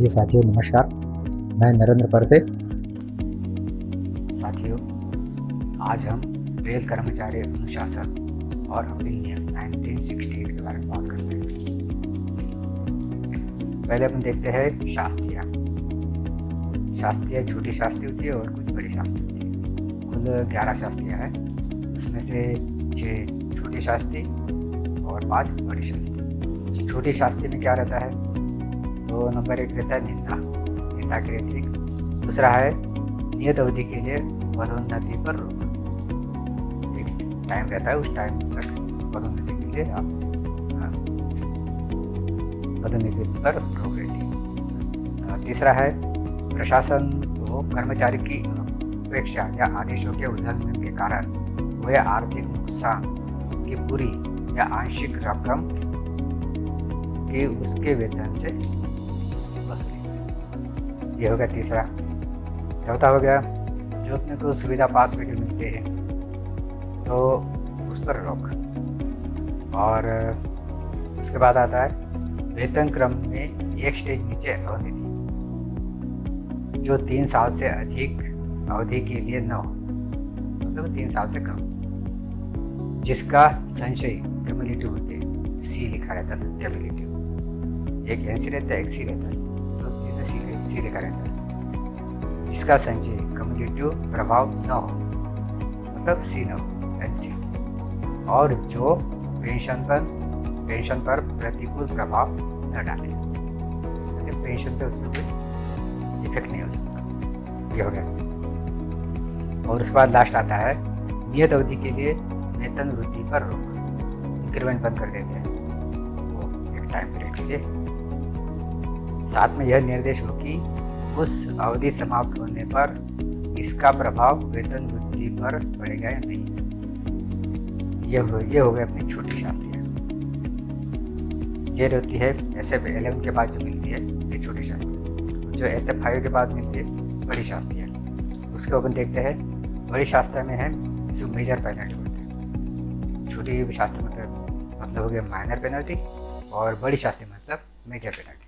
जी साथियों, नमस्कार। मैं नरेंद्र परते। साथियों, आज हम रेल कर्मचारी अनुशासन और अधिनियम 1968 के बारे में बात करते हैं। पहले अपन देखते हैं शास्त्रियाँ। शास्त्रियाँ छोटी शास्त्री होती है और कुछ बड़ी शास्त्री होती है। कुल 11 शास्त्रियाँ हैं, उसमें से 6 छोटी शास्त्री और 5 बड़ी शास्त्री। छोटी शास्त्री में क्या रहता है? तो नंबर 1 रहता है निंदा की रहती है। दूसरा है नियत अवधि के लिए पदोन्नति पर रोक। एक टाइम रहता है, उस टाइम तक पदोन्नति के लिए आप पदोन्नति पर रोक रहती है। तीसरा है प्रशासन को कर्मचारी की अपेक्षा या आदेशों के उल्लंघन के कारण हुए आर्थिक नुकसान की पूरी या आंशिक रकम के उसके वेतन से वसूली। ये हो गया तीसरा। चौथा हो गया जो अपने को सुविधा पास में मिलते हैं तो उस पर रोक। और उसके बाद आता है वेतन क्रम में एक स्टेज नीचे अवधि जो 3 साल से अधिक अवधि के लिए न हो, मतलब 3 साल से कम, जिसका संचय क्यूमुलेटिव होते हैं। सी लिखा रहता था, क्यूमुलेटिव। एक एनसी रहता है, एक सी रहता है, तो जिसमें सी लिखा रहता है। जिसका संचय क्यूमुलेटिव प्रभाव न हो, मतलब सी न हो, एनसी। और जो पेंशन पर प्रतिकूल प्रभाव न डाले, मतलब पेंशन पे उसमें कोई इफेक्ट नहीं हो सकता। ये हो गया। और उसके बाद लास्ट आता है नियत अवधि के लिए वेतन वृद्धि पर रोक। इंक्रीमेंट बंद कर देते हैं वो एक टाइम पीरियड के लिए। साथ में यह निर्देश हो कि उस अवधि समाप्त होने पर इसका प्रभाव वेतन वृद्धि पर पड़ेगा या नहीं। ये हो गए अपनी छोटी शास्त्रियाँ। ये रहती है SF 11 के बाद जो मिलती है ये छोटी शास्त्री। जो SF 5 के बाद मिलती है बड़ी शास्त्रियाँ। उसके अपन देखते हैं बड़ी शास्त्र में है जो मेजर पेनल्टी बोलते हैं। छोटी शास्त्र मतलब हो गया माइनर पेनल्टी, और बड़ी शास्त्री मतलब मेजर पेनल्टी।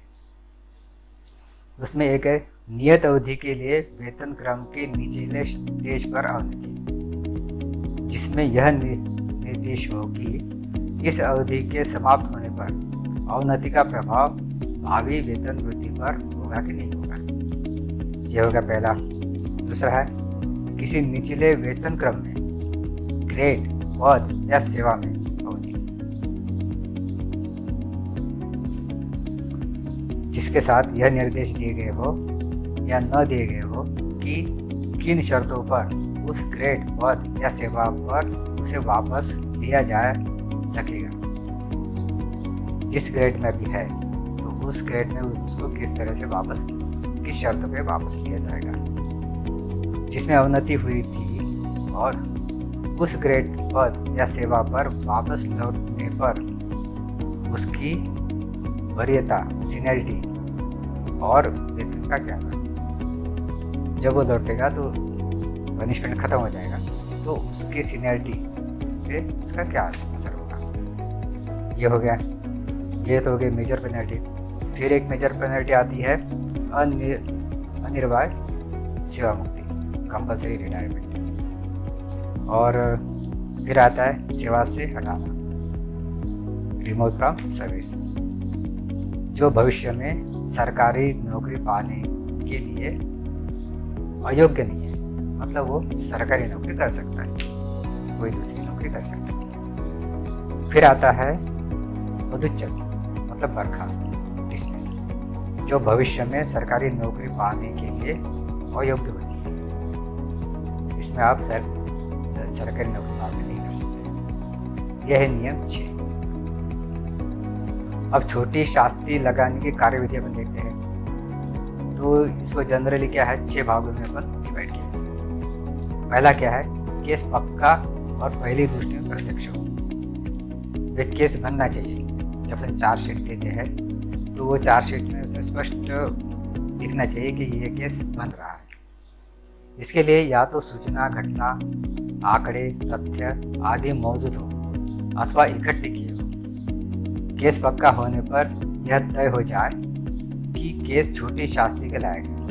उसमें एक है नियत अवधि के लिए वेतन क्रम के निचले स्टेज पर अवनति, जिसमें यह निर्देश हो कि इस अवधि के समाप्त होने पर अवनति का प्रभाव भावी वेतन वृद्धि पर होगा कि नहीं होगा। यह होगा पहला। दूसरा है किसी निचले वेतन क्रम में, ग्रेड, पद या सेवा में अवनति, जिसके साथ यह निर्देश दिए गए हो या न दिए गए हो कि किन शर्तों पर उस ग्रेड, पद या सेवा पर उसे वापस लिया जा सकेगा। जिस ग्रेड में भी है तो उस ग्रेड में उसको किस तरह से वापस, किस शर्तों पे वापस लिया जाएगा। जिसमें अवनति हुई थी और उस ग्रेड, पद या सेवा पर वापस लौटने पर उसकी वरीयता, सीनियरिटी और वेतन का क्या होगा। जब वो लौटेगा तो पनिशमेंट खत्म हो जाएगा, तो उसकी सीनियरिटी पे उसका क्या असर होगा। ये हो गया। ये तो हो गई मेजर पेनल्टी। फिर एक मेजर पेनल्टी आती है अनिवार्य सेवा मुक्ति, कंपल्सरी रिटायरमेंट। और फिर आता है सेवा से हटाना, रिमूव फ्रॉम सर्विस। जो भविष्य में सरकारी नौकरी पाने के लिए अयोग्य नहीं है, मतलब वो सरकारी नौकरी कर सकता है, कोई दूसरी नौकरी कर सकता है। फिर आता है पदच्युत, मतलब बर्खास्त, डिसमिस। जो भविष्य में सरकारी नौकरी पाने के लिए अयोग्य होती है, इसमें आप सरकारी नौकरी पाने नहीं कर सकते। यह है नियम 6। अब छोटी शास्त्री लगाने की कार्यविधि अपन देखते हैं। तो इसको जनरली क्या है, 6 भागों में अपन डिवाइड किया इसको। पहला क्या है, केस पक्का और पहली दृष्टि में प्रत्यक्ष हो। वे केस बनना चाहिए। जब अपन चार्जशीट देते हैं तो वो चार्जशीट में उसे स्पष्ट दिखना चाहिए कि ये केस बन रहा है। इसके लिए या तो सूचना, घटना, आंकड़े, तथ्य आदि मौजूद हो अथवा इकट्ठे किए हो। केस पक्का होने पर यह तय हो जाए कि केस छोटी शास्ति के लायक है।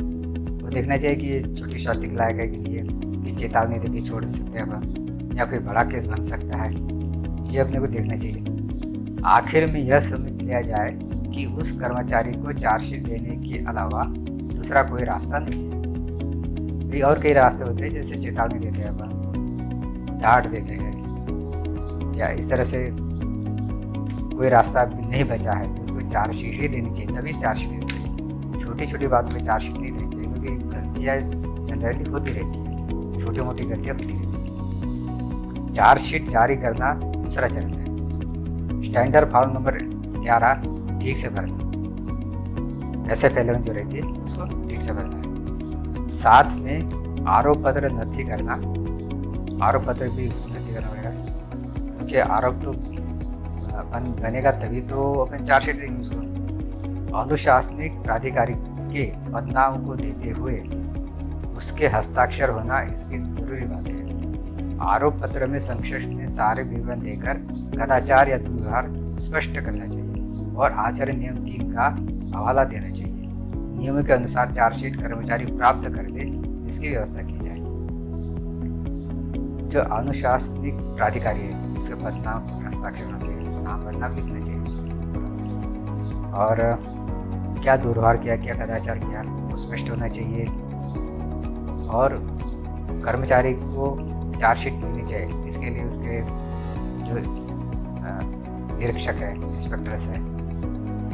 वो देखना चाहिए कि ये छोटी शास्ति के लायक है कि नहीं, कि चेतावनी देके छोड़ सकते हैं अपन, या फिर बड़ा केस बन सकता है, ये अपने को देखना चाहिए। आखिर में यह समझ लिया जाए कि उस कर्मचारी को चार्जशीट देने के अलावा दूसरा कोई रास्ता नहीं है। भी और कई रास्ते होते हैं, जैसे चेतावनी देते हैं अपन, डांट देते हैं, या इस तरह से कोई रास्ता नहीं बचा है, उसको चार्जशीट ही देनी चाहिए, तभी चार्जशीट देनी चाहिए। छोटी छोटी बातों में चार्जशीट नहीं देनी चाहिए, क्योंकि गलतियाँ जनरली होती रहती है, छोटी मोटी गलतियाँ होती रहती है। चार्जशीट जारी करना दूसरा चरण है। स्टैंडर्ड फॉर्म नंबर 11 ठीक से भरना, ऐसे पहले जो रहती है उसको ठीक से भरना है। साथ में आरोप पत्र नथी करना, आरोप पत्र भी उसको नथी करना पड़ेगा, क्योंकि आरोप तो बनेगा तभी तो अपन चार्जशीट देंगे उसको। अनुशासनिक प्राधिकारी के पदनाम को देते हुए उसके हस्ताक्षर होना इसकी जरूरी बात है। आरोप पत्र में संक्षिप्त में सारे विवरण देकर कदाचार या दुर्व्यवहार स्पष्ट करना चाहिए और आचरण नियम 3 का हवाला देना चाहिए। नियमों के अनुसार चार्जशीट कर्मचारी प्राप्त कर ले, इसकी व्यवस्था की जाए। जो अनुशासनिक प्राधिकारी है उसके पदनाम और हस्ताक्षर होना चाहिए, नाम बदनाम लिखना चाहिए उसको, और क्या दुर्व्यवहार किया, क्या कदाचार किया वो स्पष्ट होना चाहिए। और कर्मचारी को चार्जशीट मिलनी चाहिए, इसके लिए उसके जो निरीक्षक है, इंस्पेक्टर्स है,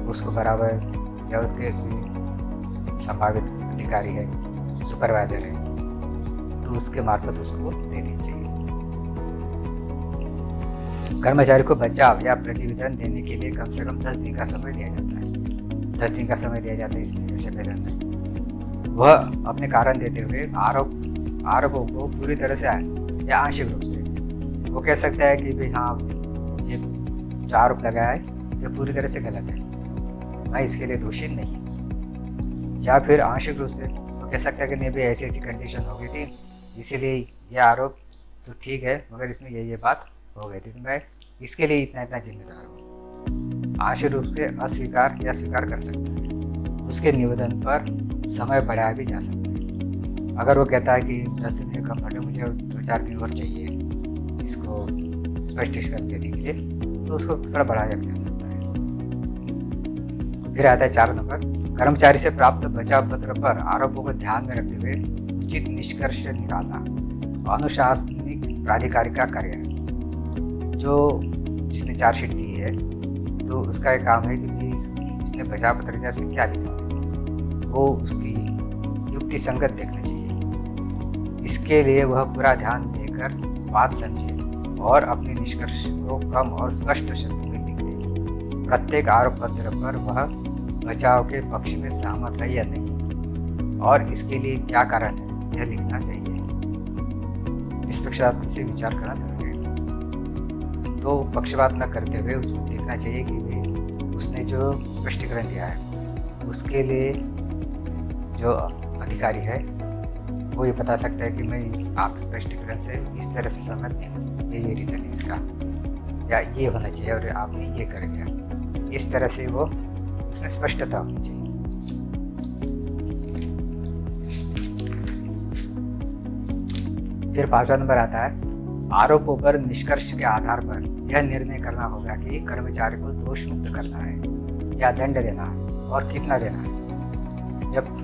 उसको बराबर, या उसके संभावित अधिकारी है, सुपरवाइजर है, तो उसके मार्फत उसको दे देनी चाहिए। कर्मचारी को बचाव या प्रतिवेदन देने के लिए कम से कम 10 दिन का समय दिया जाता है। 10 दिन का समय दिया जाता है इसमें, ऐसे वेतन में वह अपने कारण देते हुए आरोपों को पूरी तरह से या आंशिक रूप से वो कह सकता है कि भाई हाँ, ये जो आरोप लगाया है ये पूरी तरह से गलत है, मैं इसके लिए दोषी नहीं हूँ। या फिर आंशिक रूप से वो कह सकता है कि नहीं भाई ऐसी ऐसी कंडीशन हो गई थी, इसीलिए यह आरोप तो ठीक है, मगर इसमें ये बात हो गई थी, तो मैं इसके लिए इतना जिम्मेदार हूँ। आंशिक रूप से अस्वीकार या स्वीकार कर सकता है। उसके निवेदन पर समय बढ़ाया भी जा सकता है। अगर वो कहता है कि 10 दिन में कम घटे, मुझे 2-4 दिन और चाहिए इसको स्पष्टीकरण देने के लिए, तो उसको थोड़ा बढ़ाया जा सकता है। फिर आता है 4 नंबर, कर्मचारी से प्राप्त बचाव पत्र पर आरोपों को ध्यान में रखते हुए उचित निष्कर्ष निकालना अनुशासनिक प्राधिकारी का कार्य है। जो जिसने चार्जशीट दी है तो उसका एक काम है कि इसने बचाव पत्र दिया, फिर क्या लिखा है वो उसकी युक्ति संगत देखना चाहिए। इसके लिए वह पूरा ध्यान देकर बात समझे और अपने निष्कर्ष को कम और स्पष्ट शब्द में लिख दे। प्रत्येक आरोप पत्र पर वह बचाव के पक्ष में सहमत है या नहीं और इसके लिए क्या कारण है यह लिखना चाहिए। निष्पक्षपात से विचार करना जरूरी है। तो पक्षपात न करते हुए उसको देखना चाहिए कि उसने जो स्पष्टीकरण दिया है उसके लिए जो अधिकारी है वो ये बता सकता है कि मैं आप स्पष्टीकरण से इस तरह से सहमत नहीं हूँ, ये रीज़न है इसका, या ये होना चाहिए और आपने ये कर दिया, इस तरह से वो उसमें स्पष्टता होनी चाहिए। फिर 5वां नंबर आता है, आरोपों पर निष्कर्ष के आधार पर यह निर्णय करना होगा कि कर्मचारी को दोष मुक्त करना है या दंड देना है और कितना देना है। जब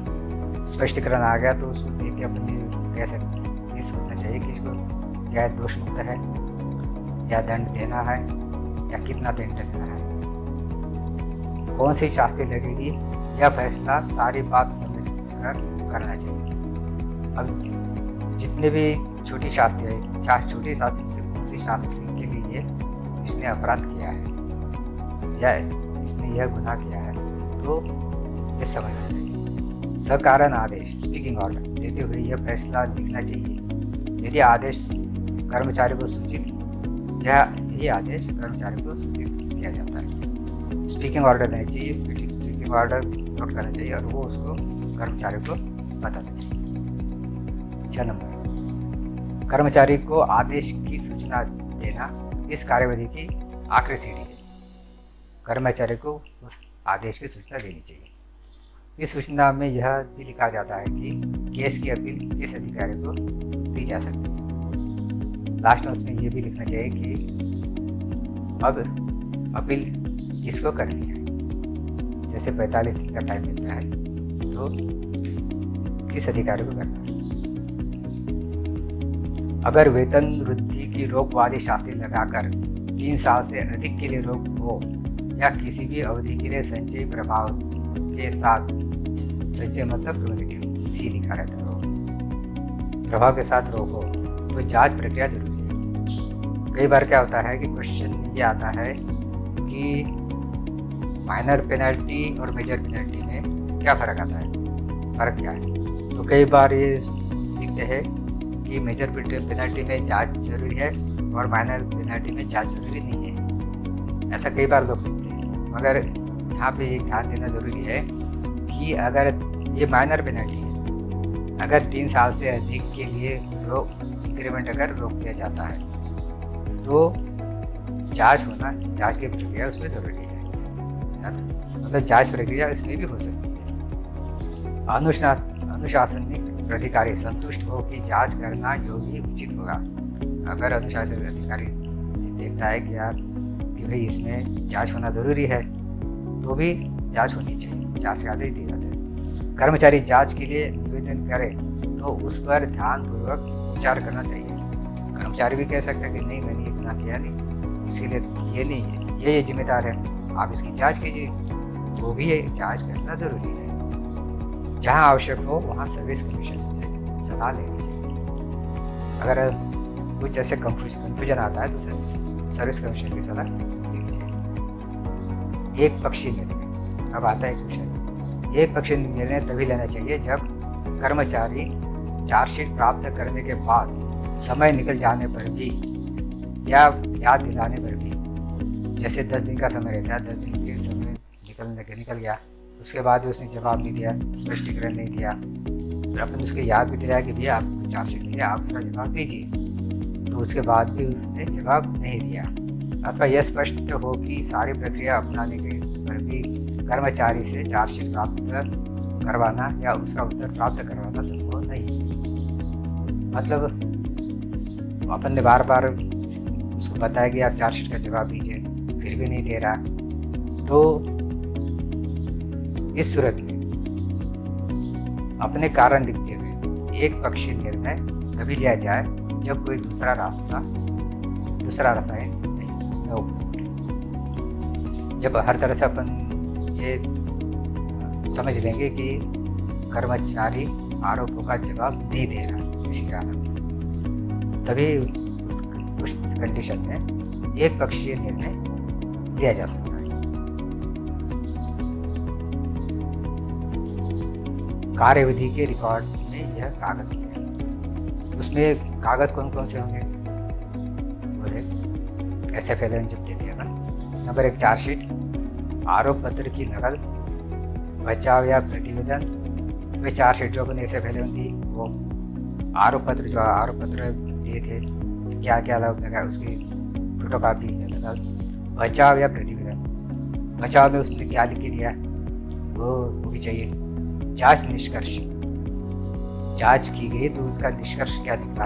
स्पष्टीकरण आ गया तो उसको देख के अपने कैसे ये सोचना चाहिए कि इसको क्या दोष मुक्त है या दंड देना है या कितना दंड देना है, कौन सी शास्ति लगेगी, यह फैसला सारी बात समझकर करना चाहिए। अब जितने भी छोटी शास्त्री है, चाहे छोटी शास्त्री से कौन सी शास्त्री के लिए इसने अपराध किया है या इसने यह गुनाह किया है, तो ये समझना चाहिए। सकारण आदेश स्पीकिंग ऑर्डर देते हुए यह फैसला लिखना चाहिए। यदि आदेश कर्मचारी को सूचित ये आदेश कर्मचारी को सूचित किया जाता है। स्पीकिंग ऑर्डर देना चाहिए, स्पीकिंग ऑर्डर नोट करना चाहिए और वो उसको कर्मचारी को बताना चाहिए। 6 नंबर, कर्मचारी को आदेश की सूचना देना इस कार्यविधि की आखिरी सीढ़ी है। कर्मचारी को उस आदेश की सूचना देनी चाहिए। इस सूचना में यह भी लिखा जाता है कि केस की अपील किस अधिकारी को दी जा सकती है। लास्ट में उसमें यह भी लिखना चाहिए कि अब अपील किसको करनी है। जैसे 45 दिन का टाइम मिलता है तो किस अधिकारी को करना है। अगर वेतन वृद्धि की रोक वाली शास्ति लगाकर 3 साल से अधिक के लिए रोक हो या किसी भी अवधि के लिए संचयी प्रभाव के साथ, संचय मतलब क्यूमुलेटिव सी लिखा रहता है, प्रभाव के साथ रोक हो तो जांच प्रक्रिया जरूरी है। कई बार क्या होता है कि क्वेश्चन ये आता है कि माइनर पेनल्टी और मेजर पेनल्टी में क्या फ़र्क आता है, फ़र्क क्या है। तो कई बार ये लिखते हैं कि मेजर पेनल्टी में जांच जरूरी है और माइनर पेनल्टी में जांच जरूरी नहीं है। ऐसा कई बार लोग लिखते हैं, मगर यहाँ पे एक ध्यान देना ज़रूरी है कि अगर ये माइनर पेनल्टी है, अगर 3 साल से अधिक के लिए इंक्रीमेंट अगर रोक दिया जाता है तो जांच होना, जांच की प्रक्रिया उसमें ज़रूरी है। मतलब जांच प्रक्रिया इसमें भी हो सकती है। अनुशासनिक प्राधिकारी संतुष्ट हो कि जांच करना योग्य उचित होगा। अगर अनुशासनिक अधिकारी देखता है कि यार कि भाई इसमें जांच होना ज़रूरी है तो भी जांच होनी चाहिए, जांच के आदेश दिए जाते हैं। कर्मचारी जांच के लिए निवेदन करे तो उस पर ध्यानपूर्वक विचार करना चाहिए। कर्मचारी भी कह सकता है कि नहीं, मैंने ये गुनाह किया नहीं, इसके लिए ये नहीं है, ये जिम्मेदार है, आप इसकी जांच कीजिए। वो भी जांच करना ज़रूरी है। जहाँ आवश्यक हो वहाँ सर्विस कमीशन से सलाह लेनी चाहिए। अगर कुछ ऐसे कंफ्यूजन आता है तो उसे सर्विस कमीशन की सलाह लेनी चाहिए। एक पक्षीय निर्णय, अब आता है क्वेश्चन, एक पक्षीय निर्णय तभी लेना चाहिए जब कर्मचारी चार्जशीट प्राप्त करने के बाद समय निकल जाने पर भी या याद दिलाने पर भी, जैसे 10 दिन का समय रहता है, 10 दिन के समय निकल गया, उसके बाद भी उसने जवाब नहीं दिया, स्पष्टीकरण नहीं दिया, फिर अपन उसके याद भी दिलाया कि भैया आपको चार्जशीट मिली, आप उसका जवाब दीजिए, तो उसके बाद भी उसने जवाब नहीं दिया, अथवा यह स्पष्ट हो कि सारी प्रक्रिया अपनाने के पर भी कर्मचारी से चार्जशीट प्राप्त करवाना या उसका उत्तर प्राप्त करवाना संभव नहीं। मतलब अपन ने बार बार उसको बताया कि आप चार्जशीट का जवाब दीजिए, फिर भी नहीं दे रहा, तो इस सूरत में अपने कारण दिखते हुए एक पक्षीय निर्णय तभी लिया जाए जब कोई दूसरा रास्ता है नहीं हो। जब हर तरह से अपन ये समझ लेंगे कि कर्मचारी आरोपों का जवाब नहीं दे रहा किसी कारण, तभी उस कंडीशन में एक पक्षीय निर्णय दिया जा सकता है। कार्यविधि के रिकॉर्ड में यह कागज होंगे। उसमें कागज कौन कौन से होंगे, वो है SFLN जब देते हैं ना, नंबर 1 चार्जशीट, आरोप पत्र की नकल, बचाव या प्रतिवेदन, वे चार्जशीट जो अपन SFLN दी, वो आरोप पत्र जो आरोप पत्र दिए थे क्या क्या लगा उसकी फोटोकॉपी या नकल, बचाव या प्रतिवेदन, बचाव में उसने क्या लिख के दिया वो भी चाहिए। जांच निष्कर्ष, जांच की गई तो उसका निष्कर्ष क्या निकला,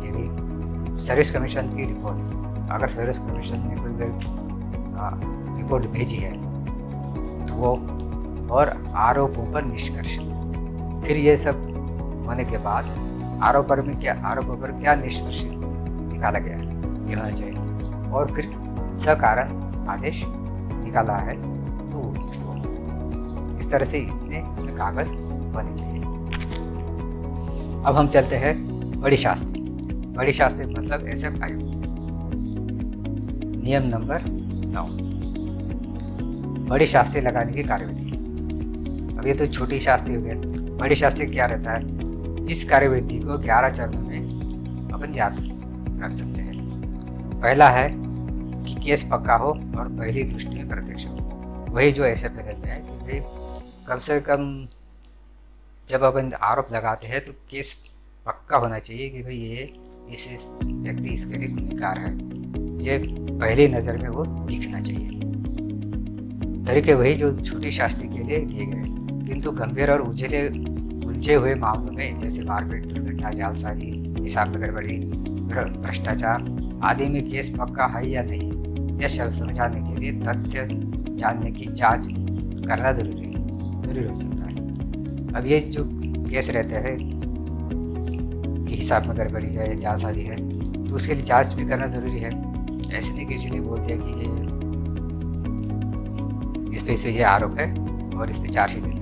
ये भी। सर्विस कमीशन की रिपोर्ट, अगर सर्विस कमीशन ने कोई रिपोर्ट भेजी है तो वो, और आरोपों पर निष्कर्ष। फिर ये सब होने के बाद आरोपों पर क्या निष्कर्ष निकाला गया ये होना चाहिए, और फिर सकारण आदेश निकाला है तो इस तरह से इतने कागज होने चाहिए। अब हम चलते हैं बड़ी शास्ति। बड़ी शास्ति मतलब SF5, नियम नंबर 9, बड़ी शास्ति लगाने की कार्यविधि। अब ये तो छोटी शास्ति हो गया, बड़ी शास्ति क्या रहता है। इस कार्यविधि को 11 चरणों में अपन याद रख सकते हैं। पहला है कि केस पक्का हो और पहली दृष्टि में प्रत्यक्ष हो। वही जो SFLN में है कि भाई कम से कम जब अपन आरोप लगाते हैं तो केस पक्का होना चाहिए कि भाई ये इस व्यक्ति इसके लिए गुनहगार है, ये पहली नज़र में वो दिखना चाहिए। तरीके वही जो छोटी शास्ति के लिए दिए गए किंतु गंभीर और उलझे हुए मामलों में जैसे मारपीट, दुर्घटना, जालसाजी, हिसाब में गड़बड़ी, भ्रष्टाचार आदि में केस पक्का है या नहीं, यह समझाने के लिए तथ्य जानने की जांच करना जरूरी हो सकता है। अब ये जो केस रहते हैं कि हिसाब में गड़बड़ी है, जालसाजी है, तो उसके लिए जांच भी करना जरूरी है। ऐसे नहीं किसी ने बोल दिया कि ये इस पे ये आरोप है और इस पर चार्जशीट देना है।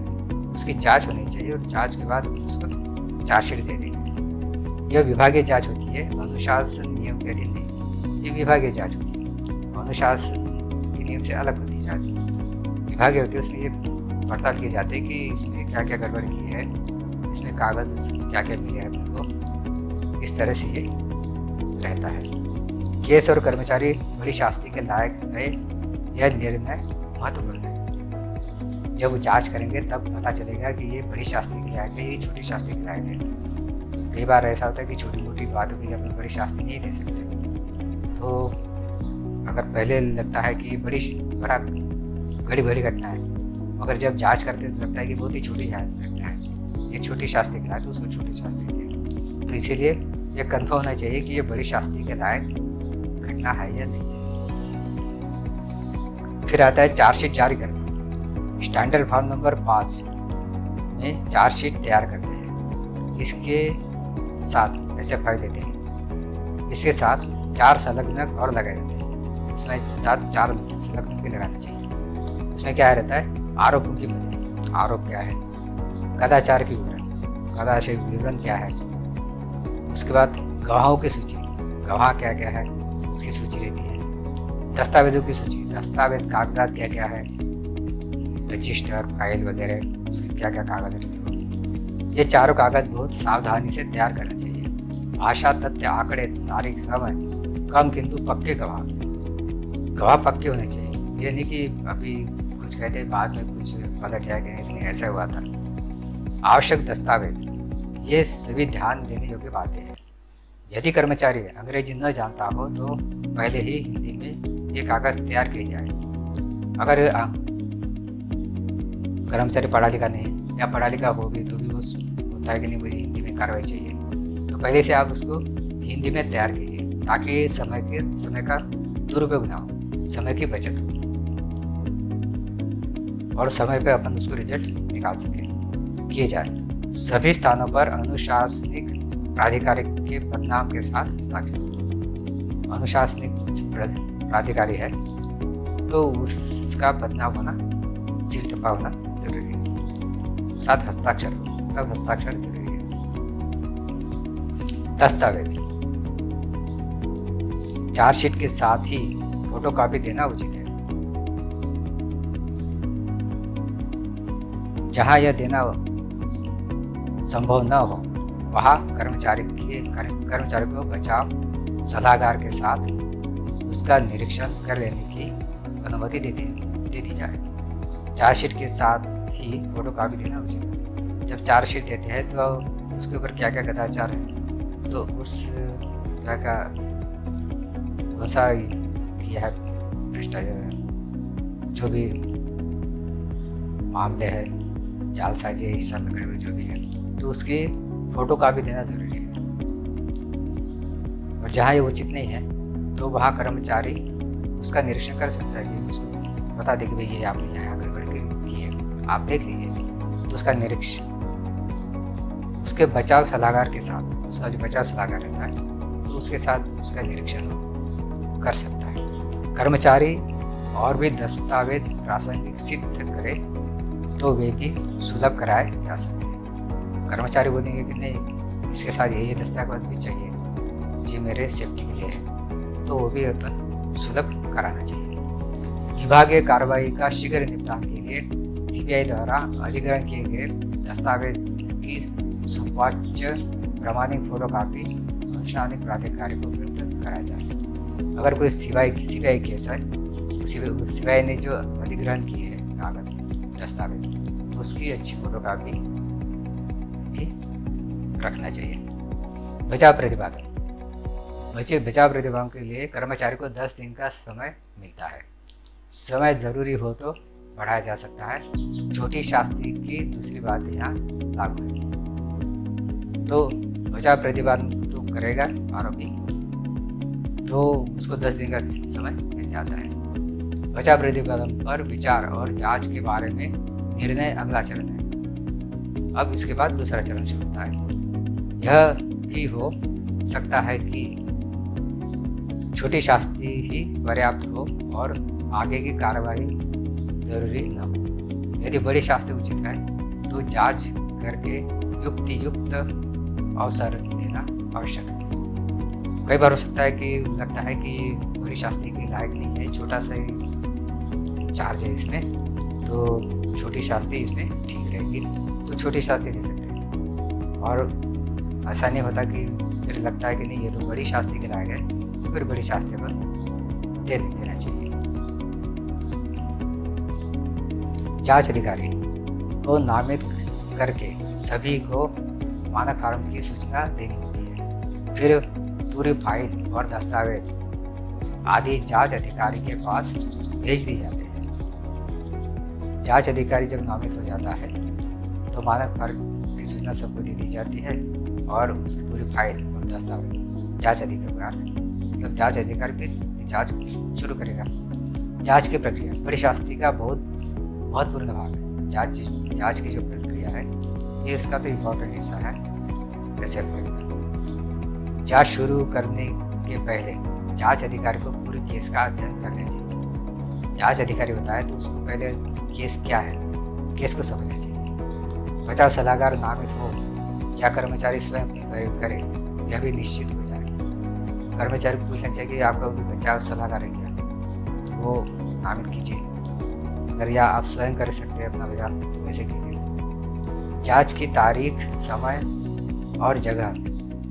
उसकी जांच होनी चाहिए और जांच के बाद उसको चार्जशीट दे देंगे। यह विभागीय जांच होती है, अनुशासन नियम के अधीन नहीं। ये विभागीय जांच होती है, अनुशासन के नियम से अलग होती है जांच। विभागीय होती है, उसमें ये पड़ताल की जाती है कि इसमें क्या क्या गड़बड़ की है, इसमें कागज क्या क्या मिले हैं अपने को। इस तरह से ये रहता है। केस और कर्मचारी बड़ी शास्ति के लायक है, यह निर्णय महत्वपूर्ण है। जब वो जांच करेंगे तब पता चलेगा कि ये बड़ी शास्ति के लायक है, ये छोटी शास्ति के लायक है। कई बार ऐसा होता है कि छोटी मोटी बातों के लिए अपन बड़ी शास्ति नहीं दे सकते। तो अगर पहले लगता है कि बड़ा बड़ी घटना है, मगर जब जांच करते हैं तो लगता है कि बहुत ही छोटी घटना है, ये छोटी शास्ति के लायक, तो उसको छोटी शास्ति दें। तो इसीलिए ये कन्फर्म होना चाहिए कि ये बड़ी शास्ति के लायक घटना है या नहीं है। फिर आता है चार्जशीट जारी करना। स्टैंडर्ड फॉर्म नंबर 5 में चार्जशीट तैयार करते हैं। इसके साथ SFI देते हैं। इसके साथ 4 संलग्नक और लगाए जाते हैं। इसमें साथ 4 संलग्नक भी लगाना चाहिए। इसमें क्या रहता है, आरोपों की वजह, आरोप क्या है, कदाचार की विवरण, कदाचार विवरण क्या है, उसके बाद गवाहों की सूची, गवाह क्या क्या है उसकी सूची रहती है, दस्तावेजों की सूची, दस्तावेज कागजात क्या क्या है, रजिस्टर, फाइल वगैरह, उसके क्या क्या कागज रहते हैं। ये चारों कागज बहुत सावधानी से तैयार करना चाहिए। भाषा, तथ्य, आंकड़े, तारीख, समय कम किंतु पक्के गवाह पक्के होने चाहिए। ये नहीं कि अभी कुछ कहते हैं बाद में कुछ पलट जाएगा, इसलिए ऐसा हुआ था। आवश्यक दस्तावेज, ये सभी ध्यान देने योग्य बातें हैं। यदि कर्मचारी अंग्रेजी न जानता हो तो पहले ही हिंदी में ये कागज तैयार किए जाए। अगर कर्मचारी पढ़ा लिखा नहीं या पढ़ा लिखा हो भी तो भी वो होता है कि नहीं, मुझे हिंदी में कार्रवाई चाहिए, तो पहले से आप उसको हिंदी में तैयार कीजिए ताकि समय का दुरुपयोग ना हो, समय की बचत हो और समय पे अपन उसको रिजल्ट निकाल सके। किए जाए सभी स्थानों पर अनुशासनिक प्राधिकारी के पदनाम के साथ हस्ताक्षर। अनुशासनिक प्राधिकारी है तो उसका पदनाम होना, सील टप्पा होना जरूरी है, साथ हस्ताक्षर हो, तब हस्ताक्षर जरूरी है। दस्तावेज, चार्जशीट के साथ ही फोटोकॉपी देना उचित है। जहां यह देना संभव न हो वहां कर्मचारी को बचाव सलाहकार के साथ उसका निरीक्षण कर लेने की अनुमति दे दी जाए। चार्जशीट के साथ ही फोटोकॉपी देना उचित है। जब चार्जशीट देते हैं तो उसके ऊपर क्या क्या कदाचार है, तो उस क्या क्या कौन सा किया है भ्रष्टाचार, जो भी मामले है, जालसाजी, हिसाब में गड़बड़ी जो भी है, तो उसकी फोटोकॉपी देना जरूरी है। और जहाँ ये उचित नहीं है तो वहाँ कर्मचारी उसका निरीक्षण कर सकता है कि उसको बता दे कि भाई ये आपने यहाँ गड़बड़ी की है, आप देख लीजिए। तो उसका निरीक्षण उसके बचाव सलाहकार के साथ, उसका जो बचाव सलाहकार रहता है तो उसके साथ उसका निरीक्षण कर सकता है। कर्मचारी और भी दस्तावेज प्रासंगिक सिद्ध करे तो वे भी सुलभ कराए जा सकते हैं। कर्मचारी बोलेंगे कि नहीं इसके साथ ये दस्तावेज भी चाहिए जी मेरे सेफ्टी के लिए है, तो वो भी अपन सुलभ कराना चाहिए। विभागीय कार्रवाई का शीघ्र निपटान के लिए CBI द्वारा अधिग्रहण किए गए दस्तावेज की सुवाच्य प्रमाणिक फोटोकॉपी अनुशासनिक प्राधिकारी को उपलब्ध कराया जाए। अगर कोई CBI केस है तो CBI ने जो अधिग्रहण किए हैं कागज दस्तावेज, तो उसकी अच्छी फोटोकॉपी भी रखना चाहिए। बचाव प्रतिपादन, बचाव प्रतिपादन के लिए कर्मचारी को 10 दिन का समय मिलता है। समय जरूरी हो तो बढ़ाया जा सकता है। छोटी शास्त्री की दूसरी बात यहाँ लागू है। तो बचाव प्रतिवाद तो करेगा आरोपी, तो उसको 10 दिन का समय मिल जाता है। बचाव प्रतिवादन पर विचार और जांच के बारे में निर्णय अगला चरण है। अब इसके बाद दूसरा चरण शुरू होता है। यह भी हो सकता है कि छोटी शास्ति ही पर्याप्त हो और आगे की कार्रवाई जरूरी न हो। यदि बड़ी शास्ति उचित है तो जांच करके युक्त अवसर देना आवश्यक है। कई बार हो सकता है कि लगता है कि बड़ी शास्ति के लायक नहीं है, छोटा सा ही चार्ज है इसमें, तो छोटी शास्ति इसमें ठीक रहेगी, तो छोटी शास्ति दे सकते हैं। और ऐसा नहीं होता कि फिर लगता है कि नहीं ये तो बड़ी शास्ति के लायक है, तो फिर बड़ी शास्ति पर दे देना चाहिए। जांच अधिकारी को नामित करके सभी को मानक फॉर्म की सूचना देनी होती है। फिर पूरी फाइल और दस्तावेज आदि जांच अधिकारी के पास भेज दी जाते हैं। जांच अधिकारी जब नामित हो जाता है तो मानक फॉर्म की सूचना सबको दे दी जाती है और उसकी पूरी फाइल और दस्तावेज जांच अधिकारी मतलब जांच अधिकारी की जांच शुरू करेगा। जांच की प्रक्रिया बड़ी शास्ति का बहुत महत्वपूर्ण भाग है। जांच की जो प्रक्रिया है ये इसका तो इम्पोर्टेंट हिस्सा है। जैसे जांच शुरू करने के पहले जांच अधिकारी को पूरे केस का अध्ययन करना चाहिए। जांच अधिकारी बताए तो उसको पहले केस क्या है, केस को समझना चाहिए। बचाव सलाहकार नामित हो या कर्मचारी स्वयं अपनी प्रयोग करे यह भी निश्चित हो जाए। कर्मचारी को पूछना चाहिए कि आपका कोई बचाव सलाहकार है क्या, तो वो नामित कीजिए। अगर या आप स्वयं कर सकते हैं अपना बचाव तो कैसे कीजिए। जांच की तारीख, समय और जगह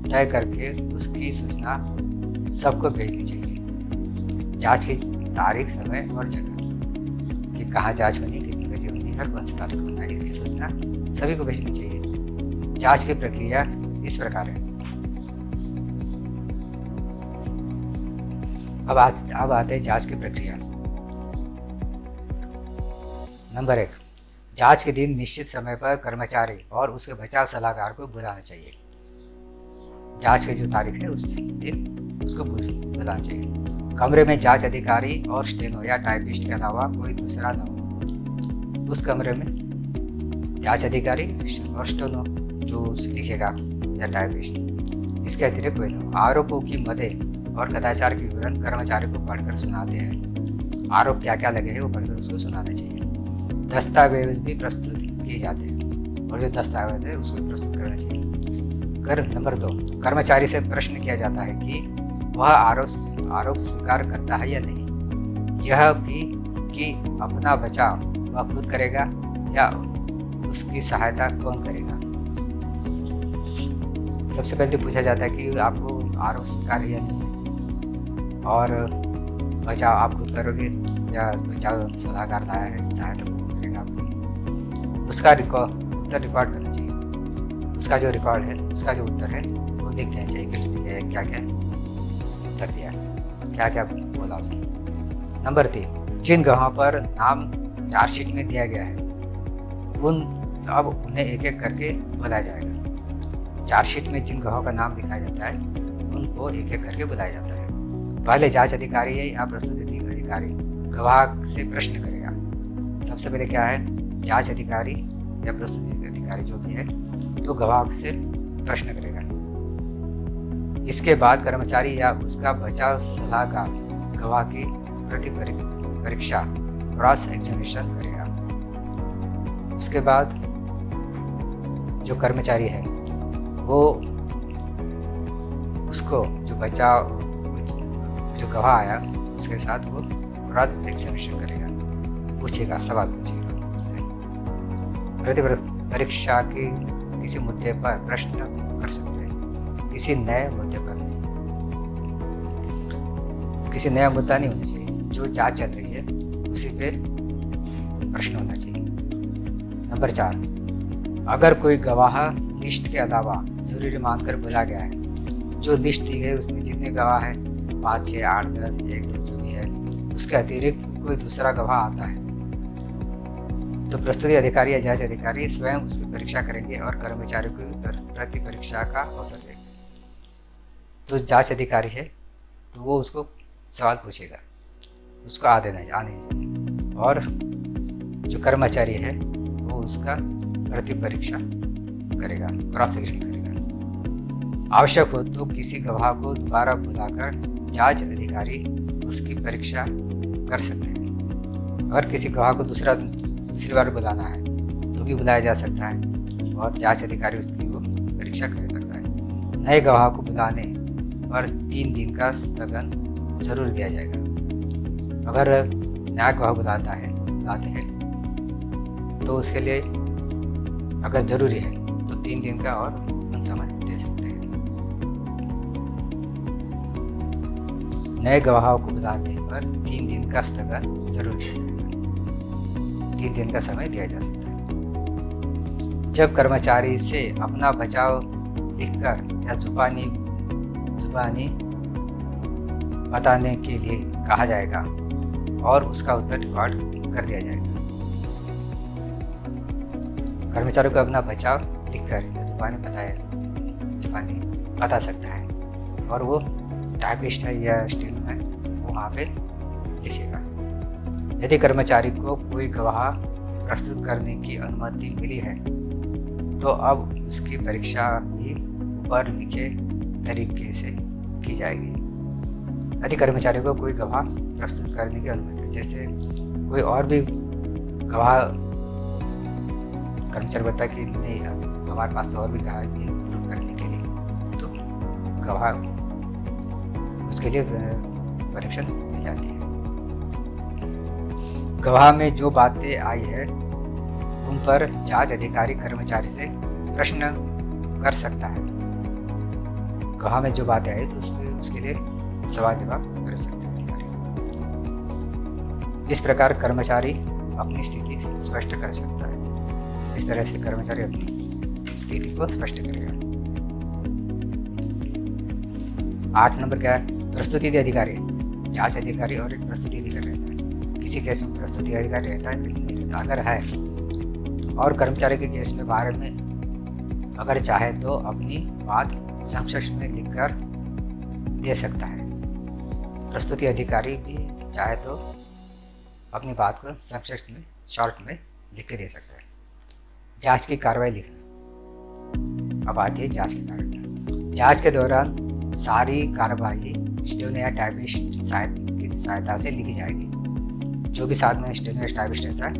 तय करके उसकी सूचना सबको भेजनी चाहिए। जांच की तारीख, समय और जगह कि कहाँ जांच होनी, कितनी बजे होनी है, कौन सी तारीख होना है, इसकी सूचना सभी को भेजनी चाहिए। जांच की प्रक्रिया इस प्रकार है। अब आते हैं जांच की प्रक्रिया। नंबर 1, जांच के दिन निश्चित समय पर कर्मचारी और उसके बचाव सलाहकार को बुलाना चाहिए। जांच की जो तारीख है उस दिन उसको बुलाना चाहिए। कमरे में जांच अधिकारी और स्टेनो या टाइपिस्ट के अलावा कोई दूसरा न हो। उस कमरे में जांच अधिकारी और स्टेनो जो लिखेगा या टाइपिस्ट, इसके अतिरिक्त कोई न हो। आरोपों की मदें और कदाचार के विवरण कर्मचारी को पढ़कर सुनाते हैं। आरोप क्या क्या लगे हैं वो पढ़कर उसको सुनाना चाहिए। दस्तावेज भी प्रस्तुत किए जाते हैं और जो दस्तावेज है उसको प्रस्तुत करना चाहिए। नंबर 2, कर्मचारी से प्रश्न किया जाता है कि वह आरोप स्वीकार करता है या नहीं। यह भी कि अपना बचाव वह खुद करेगा या उसकी सहायता कौन करेगा। सबसे पहले तो पूछा जाता है कि आपको आरोप स्वीकार है या नहीं, और बचाव आप खुद करोगे या बचाव सलाहकार लाया है सहायता करेगा आपकी। उसका उत्तर रिकॉर्ड करना चाहिए। उसका जो रिकॉर्ड है, उसका जो उत्तर है वो लिख देना चाहिए कि उसने क्या क्या उत्तर दिया, क्या क्या बोला उसने। नंबर 3, जिन गवाहों पर नाम चार्जशीट में दिया गया है अब उन्हें एक एक करके बुलाया जाएगा। चार्जशीट में जिन गवाहों का नाम दिखाया जाता है उनको एक एक करके बुलाया जाता है। पहले जांच अधिकारी या प्रस्तुति अधिकारी गवाह से प्रश्न करेगा। सबसे पहले क्या है, जांच अधिकारी या प्रस्तुति अधिकारी जो भी है तो गवाह से प्रश्न करेगा। इसके बाद कर्मचारी या उसका बचाव सलाहकार गवाह की प्रति परीक्षा क्रॉस एग्जामिनेशन करेगा। उसके बाद जो कर्मचारी है वो उसको जो गवाह आया उसके साथ वो क्रॉस एग्जामिनेशन करेगा, पूछेगा, सवाल पूछेगा उससे। प्रति परीक्षा की किसी मुद्दे पर प्रश्न कर सकते हैं, किसी नए मुद्दे पर नहीं। किसी नया मुद्दा नहीं होना चाहिए, जो जांच चल रही है उसी पे प्रश्न होना चाहिए। नंबर 4, अगर कोई गवाह लिस्ट के अलावा जरूरी मानकर बुला गया है, जो लिस्ट दी गई उसमें जितने गवाह हैं 5, 6, 8, 10, 1, 2 जो भी है, उसके अतिरिक्त कोई दूसरा गवाह आता है तो प्रस्तुति अधिकारी या जांच अधिकारी स्वयं उसकी परीक्षा करेंगे और कर्मचारी को प्रति परीक्षा का अवसर देंगे। तो जांच अधिकारी है तो वो उसको सवाल पूछेगा, उसको आने दीजिए, और जो कर्मचारी है वो उसका प्रति परीक्षा करेगा, क्रॉस सेक्शन करेगा। आवश्यक हो तो किसी गवाह को दोबारा बुलाकर जांच अधिकारी उसकी परीक्षा कर सकते हैं। अगर किसी गवाह को दूसरी बार बुलाना है तो भी बुलाया जा सकता है और जांच अधिकारी उसकी वो परीक्षा कर सकता है। नए गवाह को बुलाने पर 3 दिन का स्थगन जरूर दिया जाएगा। अगर नया गवाह बुलाते हैं तो उसके लिए अगर ज़रूरी है तो 3 दिन का और समय दे सकते हैं। नए गवाहों को बुलाने पर 3 दिन का स्थगन जरूर दिया जाएगा। 3 दिन का समय दिया जा सकता है। जब कर्मचारी से अपना बचाव लिखकर या जुबानी बताने के लिए कहा जाएगा और उसका उत्तर रिकॉर्ड कर दिया जाएगा। कर्मचारी को अपना बचाव लिखकर या जुबानी बता सकता है और वो टाइपिस्ट है या स्टेनो है वो वहाँ पे लिखेगा। यदि कर्मचारी को कोई गवाह प्रस्तुत करने की अनुमति मिली है तो अब उसकी परीक्षा भी ऊपर लिखे तरीके से की जाएगी। यदि कर्मचारी को कोई गवाह प्रस्तुत करने की अनुमति, जैसे कोई और भी गवाह कर्मचारी बताता है कि नहीं हमारे पास तो और भी गवाह भी प्रूव करने के लिए, तो गवाह उसके लिए परीक्षा दी जाती है। गवाह में जो बातें आई है उन पर जांच अधिकारी कर्मचारी से प्रश्न कर सकता है। गवाह में जो बातें आई तो उसके लिए सवाल जवाब कर सकते हैं अधिकारी। इस प्रकार कर्मचारी अपनी स्थिति स्पष्ट कर सकता है। इस तरह से कर्मचारी अपनी स्थिति को स्पष्ट करेगा। 8 नंबर क्या है? प्रस्तुति अधिकारी, जांच अधिकारी और एक प्रस्तुति अधिकारी रहता है। किसी केस में प्रस्तुति अधिकारी रहता है लेकिन नहीं रहता। अगर है और कर्मचारी के केस में बारे में अगर चाहे तो अपनी बात संक्षिप्त में लिखकर दे सकता है। प्रस्तुति अधिकारी भी चाहे तो अपनी बात को संक्षिप्त में शॉर्ट में लिख के दे सकता है। जांच की कार्रवाई लिखना। अब आती है जांच की कार्रवाई। जांच के दौरान सारी कार्रवाई स्टेनो या टाइपिस्ट की सहायता से लिखी जाएगी। जो भी साथ में स्टेनो या टाइपिस्ट रहता है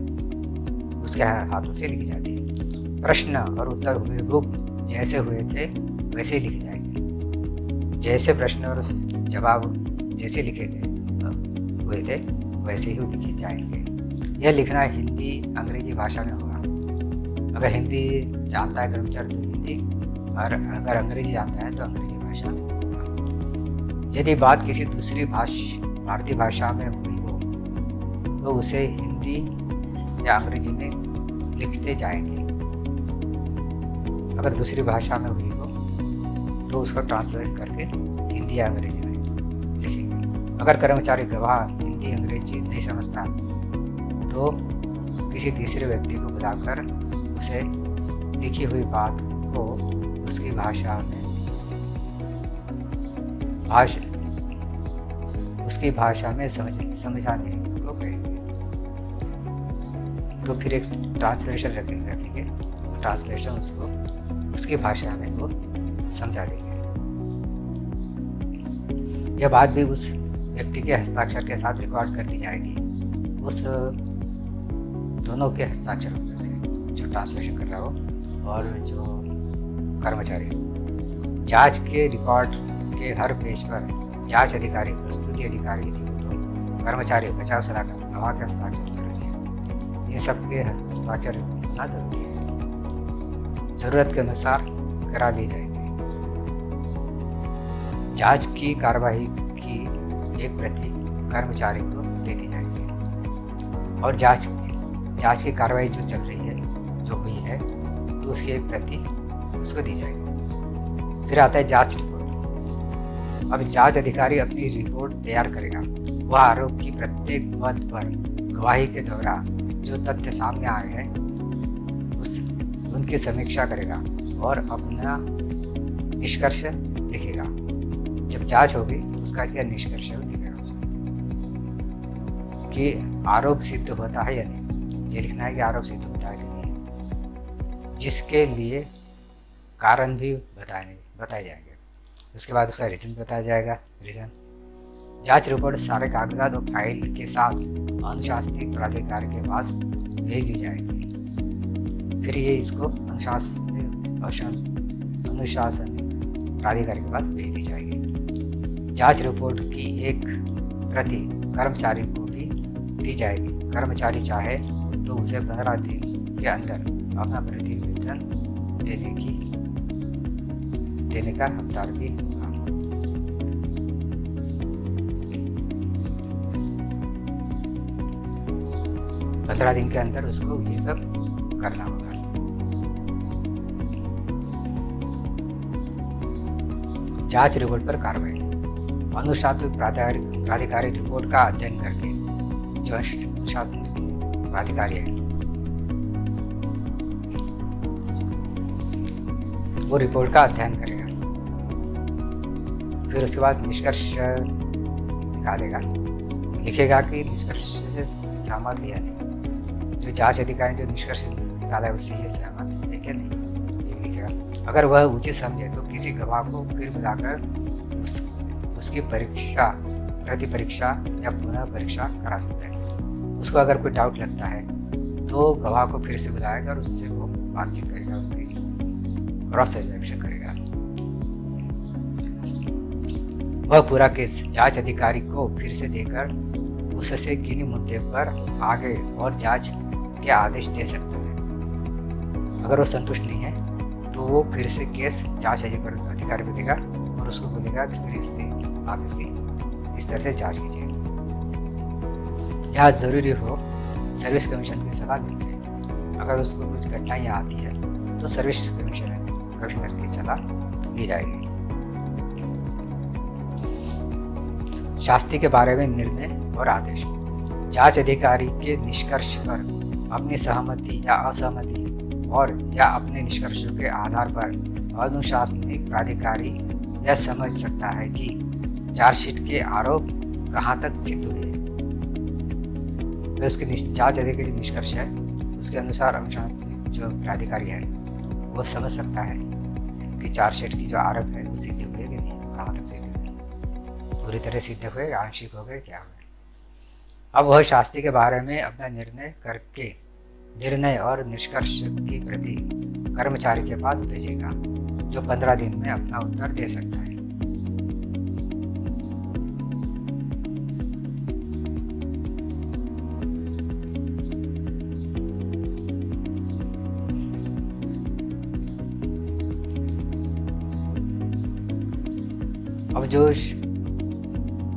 उसके हाथों से लिखी जाती है। प्रश्न और उत्तर हुबहू जैसे हुए थे वैसे ही लिखे जाएंगे। जैसे प्रश्न और जवाब जैसे लिखे गए हुए थे वैसे ही लिखे जाएंगे। यह लिखना हिंदी अंग्रेजी भाषा में होगा। अगर हिंदी जानता है कर्मचारी तो हिंदी, और अगर अंग्रेजी जानता है तो अंग्रेजी भाषा में होगा। यदि बात किसी दूसरी भारतीय भाषा में हुई हो तो उसे हिंदी या अंग्रेजी में लिखते जाएंगे। अगर दूसरी भाषा में हुई हो तो उसको ट्रांसलेट करके हिंदी या अंग्रेजी में लिखेंगे। अगर कर्मचारी गवाह हिंदी अंग्रेजी नहीं समझता तो किसी तीसरे व्यक्ति को बुलाकर उसे लिखी हुई बात को उसकी भाषा में समझाने को कहेंगे। तो फिर एक ट्रांसलेशन रखेंगे। ट्रांसलेशन उसको उसकी भाषा में वो समझा देंगे। यह बात भी उस व्यक्ति के हस्ताक्षर के साथ रिकॉर्ड कर दी जाएगी। उस दोनों के हस्ताक्षर होने से, जो ट्रांसलेशन कर रहा हो और जो कर्मचारी। जांच के रिकॉर्ड के हर पेज पर जांच अधिकारी, प्रस्तुति अधिकारी, कर्मचारी, बचाव सलाहकार, गवाह के हस्ताक्षर जरूरी है। ये सब के हस्ताक्षर होना जरूरी है। जरूरत के अनुसार करा ली जाएगी। जांच की कार्रवाई की एक प्रति कर्मचारी को दे दी जाएगी और जांच की कार्रवाई जो चल रही है, जो हुई है, तो उसकी एक प्रति उसको दी जाएगी। फिर आता है जांच रिपोर्ट। अब जांच अधिकारी अपनी रिपोर्ट तैयार करेगा। वह आरोप की प्रत्येक पद पर गवाही के दौरान जो तथ्य सामने आए हैं उनकी समीक्षा करेगा और अपना निष्कर्ष लिखेगा। जब जांच होगी तो उसका क्या निष्कर्ष दिखेगा उसमें कि आरोप सिद्ध होता है या नहीं। ये लिखना है कि आरोप सिद्ध होता है कि नहीं, जिसके लिए कारण भी बताए जाएंगे। उसके बाद उसका रीजन बताया जाएगा। रीजन जांच रिपोर्ट सारे कागजात और फाइल के साथ अनुशासनिक प्राधिकार के पास भेज दी जाएगी। फिर ये इसको अनुशासनिक प्राधिकारी के पास भेज दी जाएगी। जांच रिपोर्ट की एक प्रति कर्मचारी को भी दी जाएगी। कर्मचारी चाहे तो उसे 15 दिन के अंदर अपना प्रतिवेदन देने का हकदार भी होगा। पंद्रह दिन के अंदर उसको ये सब करना होगा। जांच रिपोर्ट पर कार्रवाई। अनुशासनिक प्राधिकारी रिपोर्ट का अध्ययन करके, जो अनुशासनिक प्राधिकारी है वो रिपोर्ट का अध्ययन करेगा। फिर उसके बाद निष्कर्ष निकालेगा, लिखेगा कि निष्कर्ष से सहमत है या नहीं। जो जांच अधिकारी जो निष्कर्ष निकाला है उससे ये सहमत है क्या नहीं, ये लिखेगा। अगर वह उचित समझे तो किसी गवाह को फिर बुलाकर उसकी प्रति परीक्षा या पुनः परीक्षा करा सकता है। उसको अगर कोई डाउट लगता है तो गवाह को फिर से बुलाएगा और उससे वो बातचीत करेगा, उसकी क्रॉस एग्जामिनेशन करेगा। वह पूरा केस जांच अधिकारी को फिर से देकर उससे किन्हीं मुद्दे पर आगे और जांच के आदेश दे सकता है। अगर वो संतुष्ट नहीं है तो वो फिर से केस जांच अधिकारी को देगा और उसको बोलेगा कि फिर इससे आप इसकी इस तरह से जांच कीजिए। यह जरूरी हो सर्विस कमीशन की सलाह लीजिए। अगर उसको कुछ कठिनाइयाँ आती है तो सर्विस कमिश्नर की सलाह ली जाएगी। शास्ति के बारे में निर्णय और आदेश। जांच अधिकारी के निष्कर्ष पर अपनी सहमति या असहमति और या अपने निष्कर्षों के आधार पर अनुशासनिक प्राधिकारी यह समझ सकता है कि चार्जशीट के आरोप कहाँ तक सिद्ध हुए। उसके जांच अधिकारी जो निष्कर्ष है उसके अनुसार अनुशासनिक जो प्राधिकारी है वो समझ सकता है कि चार्जशीट की जो आरोप है वो सिद्ध हुए कि नहीं, कहाँ तक सिद्ध हुए, पूरी तरह सिद्ध हुए, आंशिक हो गए, क्या हुए। अब वह शास्ति के बारे में अपना निर्णय करके निर्णय और निष्कर्ष की प्रति कर्मचारी के पास भेजेगा, जो 15 दिन में अपना उत्तर दे सकता है।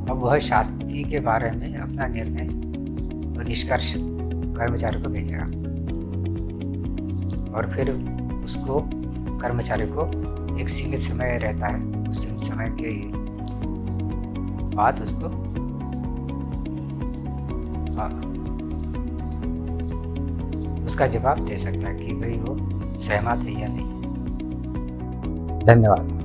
अब वह शास्ति के बारे में अपना निर्णय और निष्कर्ष कर्मचारी को भेजेगा और फिर उसको कर्मचारी को एक सीमित समय रहता है, उस सीमित समय के बाद उसको उसका जवाब दे सकता है कि भाई वो सहमत है या नहीं। धन्यवाद।